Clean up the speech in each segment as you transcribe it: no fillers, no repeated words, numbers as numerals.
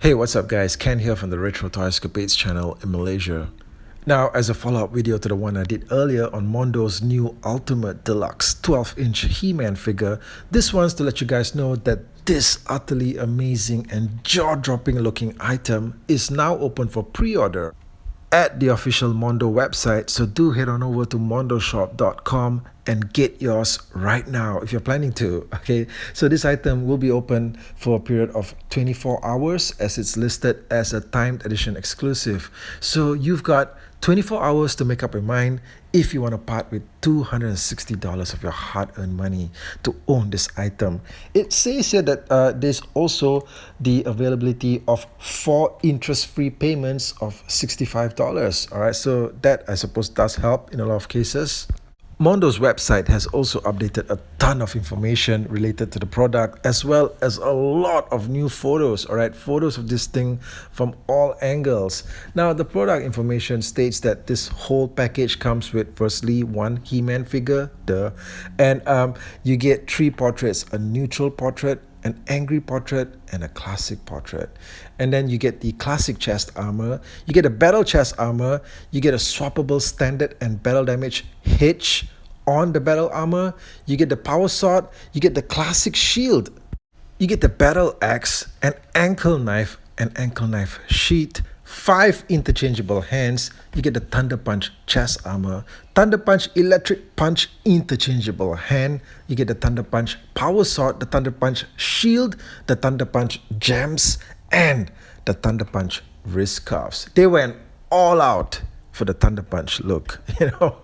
Hey, what's up guys? Ken here from the Retro Toy Escapades channel in Malaysia. Now, as a follow-up video to the one I did earlier on Mondo's new Ultimate Deluxe 12-inch He-Man figure, this one's to let you guys know that this utterly amazing and jaw-dropping looking item is now open for pre-order at the official Mondo website, so do head on over to mondoshop.com and get yours right now if you're planning to. Okay, so this item will be open for a period of 24 hours as it's listed as a timed edition exclusive. So you've got 24 hours to make up your mind if you want to part with $260 of your hard-earned money to own this item. It says here that there's also the availability of 4 interest-free payments of $65. All right, so that I suppose does help in a lot of cases. Mondo's website has also updated a ton of information related to the product, as well as a lot of new photos, all right, photos of this thing from all angles. Now, the product information states that this whole package comes with, firstly, one He-Man figure, and you get 3 portraits, a neutral portrait, an angry portrait, and a classic portrait. And then you get the classic chest armor, you get a battle chest armor, you get a swappable standard and battle damage hitch on the battle armor, you get the power sword, you get the classic shield, you get the battle axe, an ankle knife sheath, 5 interchangeable hands, you get the Thunder Punch chest armor, Thunder Punch electric punch interchangeable hand, you get the Thunder Punch power sword, the Thunder Punch shield, the Thunder Punch gems, and the Thunder Punch wrist cuffs. They went all out for the Thunder Punch look, you know.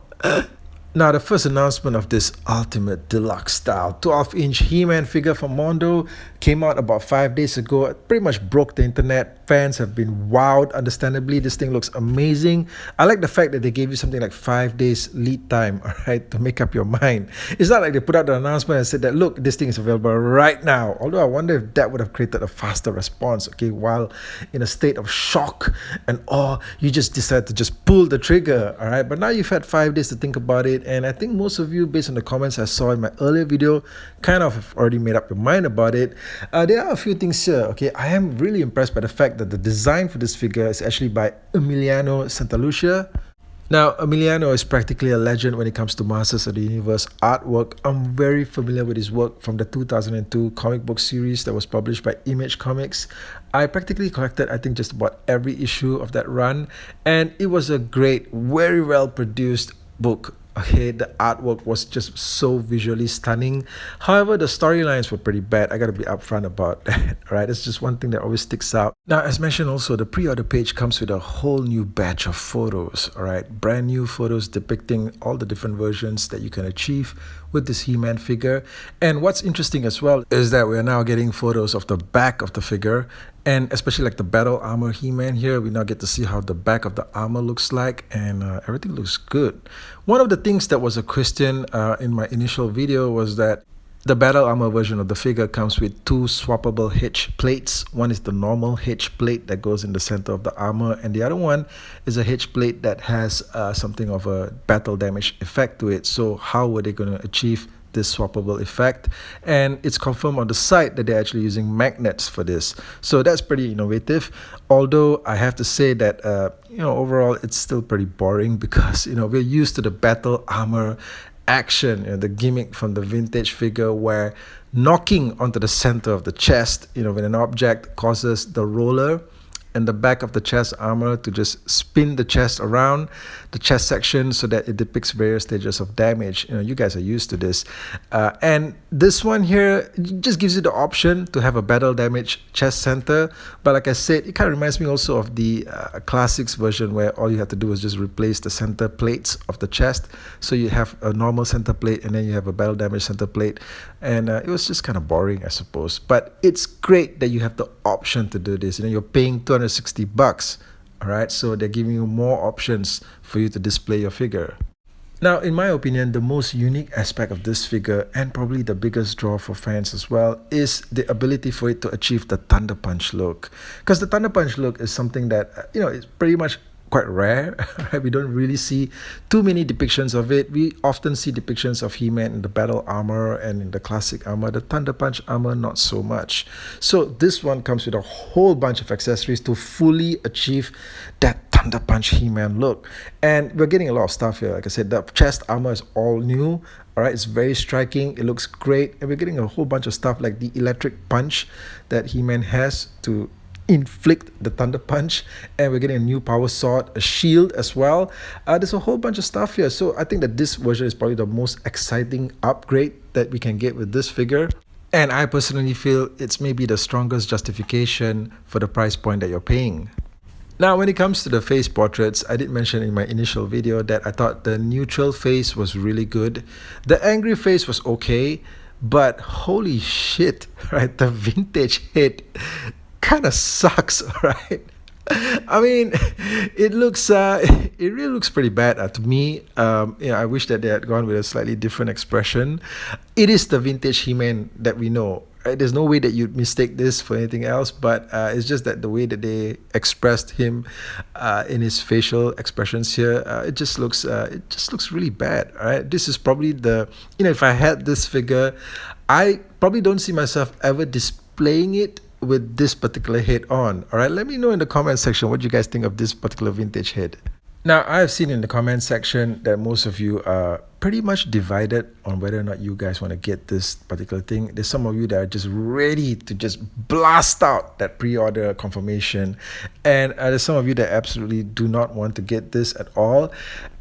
Now, the first announcement of this Ultimate Deluxe style 12-inch He-Man figure from Mondo came out about 5 days ago. It pretty much broke the internet. Fans have been wowed, understandably. This thing looks amazing. I like the fact that they gave you something like 5 days lead time, all right, to make up your mind. It's not like they put out the announcement and said that, look, this thing is available right now. Although I wonder if that would have created a faster response, okay, while in a state of shock and awe, you just decided to just pull the trigger, all right? But now you've had 5 days to think about it, and I think most of you, based on the comments I saw in my earlier video, kind of have already made up your mind about it. There are a few things here, okay? I am really impressed by the fact that the design for this figure is actually by Emiliano Santalucia. Now, Emiliano is practically a legend when it comes to Masters of the Universe artwork. I'm very familiar with his work from the 2002 comic book series that was published by Image Comics. I practically collected, I think, just about every issue of that run, and it was a great, very well produced book. Okay, the artwork was just so visually stunning. However, the storylines were pretty bad. I gotta be upfront about that, right? It's just one thing that always sticks out. Now, as mentioned also, the pre-order page comes with a whole new batch of photos, all right? Brand new photos depicting all the different versions that you can achieve with this He-Man figure. And what's interesting as well is that we're now getting photos of the back of the figure, and especially like the battle armor He-Man here, we now get to see how the back of the armor looks like, and everything looks good. One of the things that was a question in my initial video was that the battle armor version of the figure comes with 2 swappable hitch plates. One is the normal hitch plate that goes in the center of the armor, and the other one is a hitch plate that has something of a battle damage effect to it. So how were they going to achieve this swappable effect? And it's confirmed on the site that they're actually using magnets for this, so that's pretty innovative. Although I have to say that overall it's still pretty boring, because we're used to the battle armor action, the gimmick from the vintage figure where knocking onto the center of the chest, when an object causes the roller and the back of the chest armor to just spin the chest around the chest section so that it depicts various stages of damage. You guys are used to this. And this one here just gives you the option to have a battle damage chest center. But like I said, it kind of reminds me also of the classics version, where all you have to do is just replace the center plates of the chest. So you have a normal center plate and then you have a battle damage center plate. And it was just kind of boring, I suppose. But it's great that you have the option to do this. You're paying $260, all right? So they're giving you more options for you to display your figure. Now, in my opinion, the most unique aspect of this figure, and probably the biggest draw for fans as well, is the ability for it to achieve the Thunder Punch look. Because the Thunder Punch look is something that, is pretty much quite rare. We don't really see too many depictions of it. We often see depictions of He-Man in the battle armor and in the classic armor. The Thunder Punch armor, not so much. So this one comes with a whole bunch of accessories to fully achieve that Thunder Punch He-Man look. And we're getting a lot of stuff here. Like I said, the chest armor is all new. All right, it's very striking. It looks great. And we're getting a whole bunch of stuff like the electric punch that He-Man has to inflict the Thunder Punch, and we're getting a new power sword, a shield as well. There's a whole bunch of stuff here, so I think that this version is probably the most exciting upgrade that we can get with this figure, and I personally feel it's maybe the strongest justification for the price point that you're paying. Now, when it comes to the face portraits, I did mention in my initial video that I thought the neutral face was really good. The angry face was okay, but holy shit, right? The vintage head kind of sucks, right? I mean, it really looks pretty bad to me. I wish that they had gone with a slightly different expression. It is the vintage He-Man that we know. Right? There's no way that you'd mistake this for anything else, but it's just that the way that they expressed him in his facial expressions here, it just looks really bad. All right, this is probably if I had this figure, I probably don't see myself ever displaying it with this particular head on. All right, let me know in the comment section what you guys think of this particular vintage head. Now, I have seen in the comment section that most of you are pretty much divided on whether or not you guys want to get this particular thing. There's some of you that are just ready to just blast out that pre-order confirmation, and there's some of you that absolutely do not want to get this at all.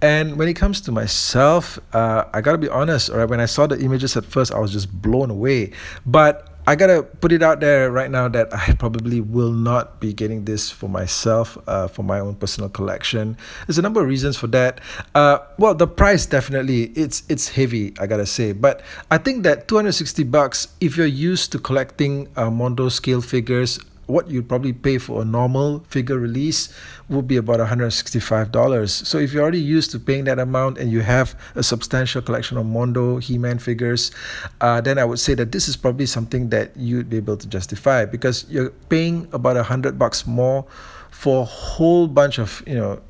And when it comes to myself, I gotta be honest, all right, when I saw the images at first, I was just blown away. But I gotta put it out there right now that I probably will not be getting this for myself, for my own personal collection. There's a number of reasons for that. Well, the price definitely, it's heavy, I gotta say. But I think that $260, if you're used to collecting Mondo scale figures, what you'd probably pay for a normal figure release would be about $165. So if you're already used to paying that amount and you have a substantial collection of Mondo He-Man figures, then I would say that this is probably something that you'd be able to justify, because you're paying about $100 more for a whole bunch of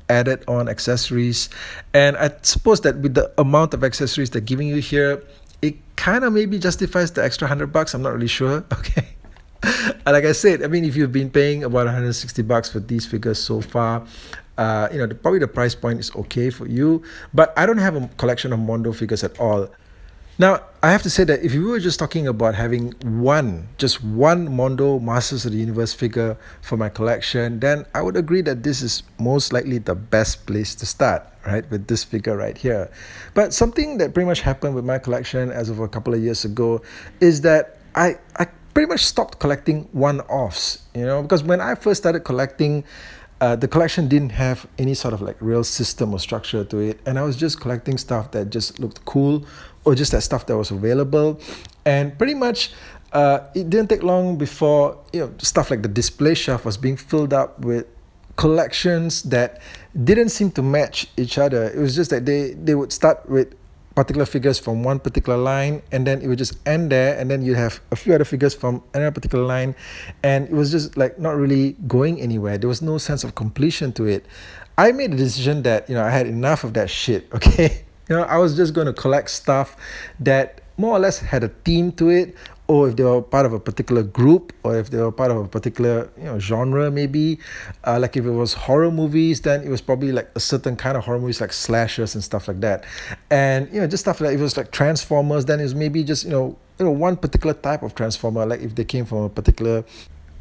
added on accessories. And I suppose that with the amount of accessories they're giving you here, it kind of maybe justifies the extra $100. I'm not really sure. Okay. Like I said, I mean, if you've been paying about $160 for these figures so far, probably the price point is okay for you. But I don't have a collection of Mondo figures at all. Now, I have to say that if you were just talking about having just one Mondo Masters of the Universe figure for my collection, then I would agree that this is most likely the best place to start, right, with this figure right here. But something that pretty much happened with my collection as of a couple of years ago is that I pretty much stopped collecting one-offs, because when I first started collecting, the collection didn't have any sort of like real system or structure to it, and I was just collecting stuff that just looked cool, or just that stuff that was available. And pretty much it didn't take long before stuff like the display shelf was being filled up with collections that didn't seem to match each other. It was just that they would start with particular figures from one particular line, and then it would just end there, and then you have a few other figures from another particular line, and it was just like not really going anywhere. There was no sense of completion to it. I made a decision that I had enough of that shit. Okay, I was just going to collect stuff that more or less had a theme to it, or if they were part of a particular group, or if they were part of a particular genre, maybe like if it was horror movies, then it was probably like a certain kind of horror movies, like slashers and stuff like that. And just stuff like, if it was like Transformers, then it was maybe just one particular type of Transformer. Like if they came from a particular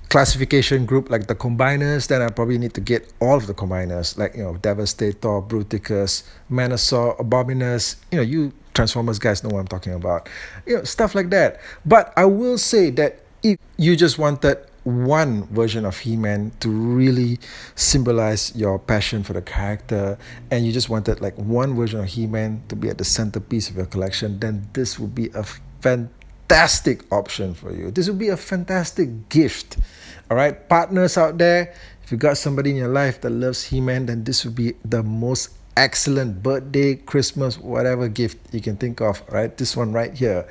classification group like the Combiners, then I probably need to get all of the Combiners, like Devastator, Bruticus, Manosaur, Abominus. You Transformers guys know what I'm talking about. Stuff like that. But I will say that if you just wanted one version of He-Man to really symbolize your passion for the character, and you just wanted like one version of He-Man to be at the centerpiece of your collection, then this would be a fantastic option for you. This would be a fantastic gift. All right, partners out there, if you got somebody in your life that loves He-Man, then this would be the most excellent birthday, Christmas, whatever gift you can think of, right? This one right here.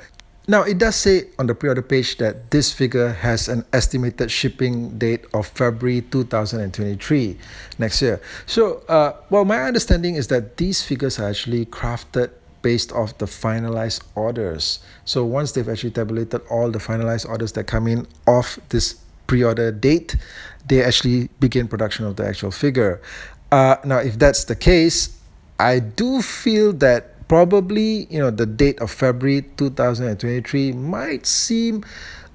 Now, it does say on the pre-order page that this figure has an estimated shipping date of February 2023, next year. So, well, my understanding is that these figures are actually crafted based off the finalized orders. So once they've actually tabulated all the finalized orders that come in off this pre-order date, they actually begin production of the actual figure. Now, if that's the case, I do feel that probably, the date of February 2023 might seem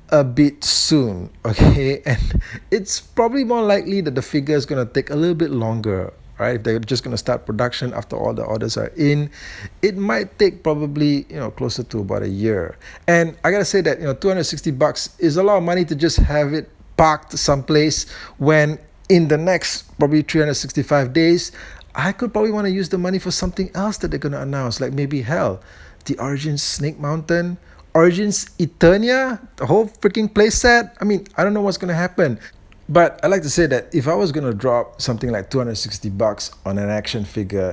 a bit soon, okay? And it's probably more likely that the figure is going to take a little bit longer, right? If they're just going to start production after all the orders are in, it might take probably, closer to about a year. And I got to say that, $260 is a lot of money to just have it parked someplace, when in the next probably 365 days, I could probably want to use the money for something else that they're going to announce, like maybe, hell, the Origins Snake Mountain, Origins Eternia, the whole freaking playset. I mean, I don't know what's going to happen. But I like to say that if I was going to drop something like $260 on an action figure,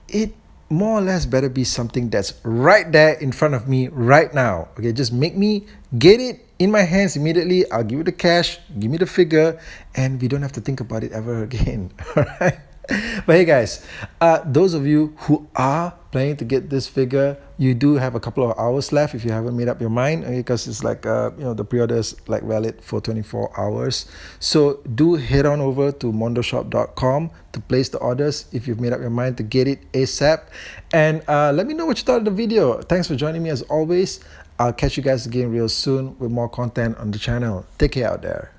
it more or less better be something that's right there in front of me right now. Okay, just make me get it in my hands immediately. I'll give you the cash, give me the figure, and we don't have to think about it ever again. All right. But hey guys, those of you who are planning to get this figure, you do have a couple of hours left if you haven't made up your mind, because it's like the pre-order is like valid for 24 hours. So do head on over to mondoshop.com to place the orders if you've made up your mind to get it ASAP. And let me know what you thought of the video. Thanks for joining me as always. I'll catch you guys again real soon with more content on the channel. Take care out there.